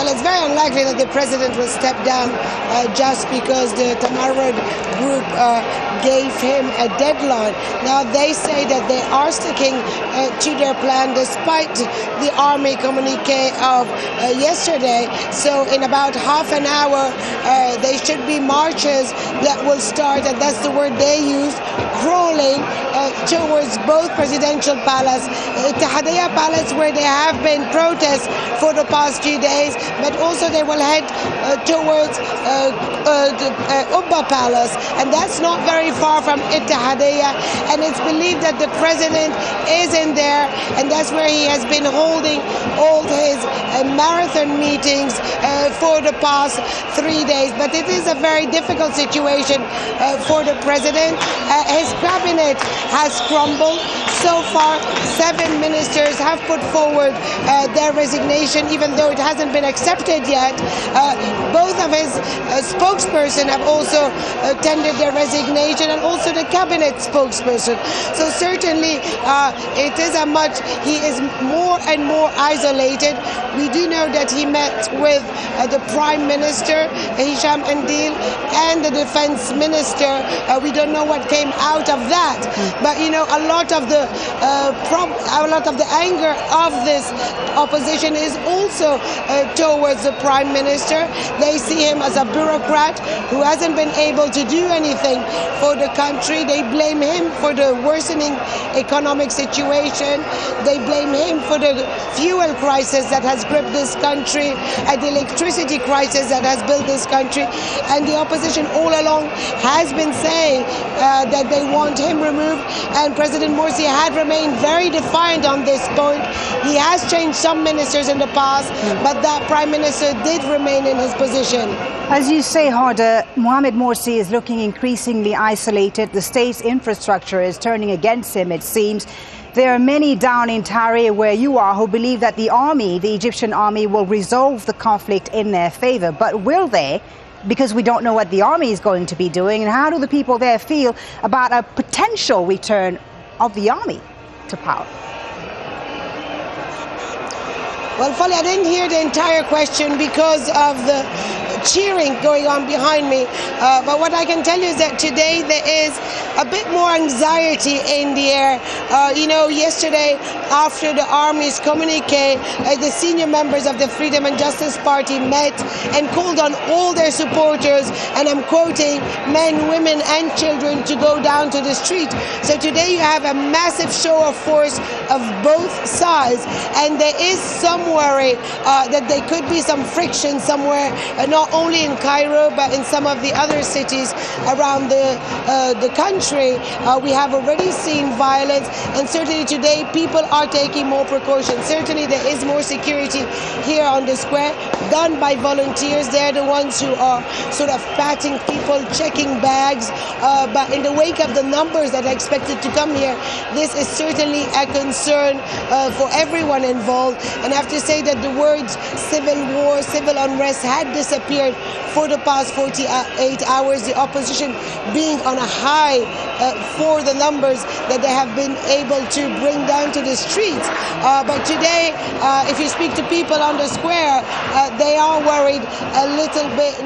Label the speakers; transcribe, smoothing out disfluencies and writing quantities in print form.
Speaker 1: Well, it's very unlikely that the president will step down just because the Tahrir group gave him a deadline. Now, they say that they are sticking to their plan despite the army communique of yesterday. So in about half an hour, there should be marches that will start, and that's the word they use, crawling towards both presidential palace, Tahrir Palace, where there have been protests for the past few days, but also they will head towards Ubba Palace, and that's not very far from Tahrir, and it's believed that the president is in there, and that's where he has been holding all his marathon meetings for the past 3 days. But it is a very difficult situation for the president. His cabinet has crumbled. So far, 7 ministers have put forward their resignation, even though it hasn't been accepted yet. Both of his spokesperson have also tendered their resignation, and also the cabinet spokesperson. So certainly it is he is more and more isolated. We do know that he met with the Prime Minister, Hisham Andil, and the Defense Minister. We don't know what came out of that. But, you know, a lot of the anger of this opposition is also towards the Prime Minister. They see him as a bureaucrat who hasn't been able to do anything for the country. They blame him for the worsening economic situation. They blame him for the fuel crisis that has gripped this country and the electricity crisis that has built this country. And the opposition all along has been saying that they want him removed, and President Morsi had remained very defiant on this point. He has changed some ministers in the past, but that Prime Minister did remain in his position.
Speaker 2: As you say, Hoda, Mohamed Morsi is looking increasingly isolated. The state's infrastructure is turning against him, it seems. There are many down in Tahrir, where you are, who believe that the army, the Egyptian army, will resolve the conflict in their favor. But will they? Because we don't know what the army is going to be doing. And how do the people there feel about a potential return of the army to power?
Speaker 1: Well, Folly, I didn't hear the entire question because of the cheering going on behind me. But what I can tell you is that today there is a bit more anxiety in the air. You know, yesterday after the army's communique, the senior members of the Freedom and Justice Party met and called on all their supporters, and I'm quoting, men, women and children, to go down to the street. So today you have a massive show of force of both sides, and there is some worry that there could be some friction somewhere, not only in Cairo but in some of the other cities around the country. We have already seen violence, and certainly today people are taking more precautions. Certainly there is more security here on the square, done by volunteers. They're the ones who are sort of patting people, checking bags, but in the wake of the numbers that are expected to come here, this is certainly a concern for everyone involved. And I have to say that the words civil war, civil unrest had disappeared for the past 48 hours, the opposition being on a high for the numbers that they have been able to bring down to the streets. But today, if you speak to people on the square, they are worried a little bit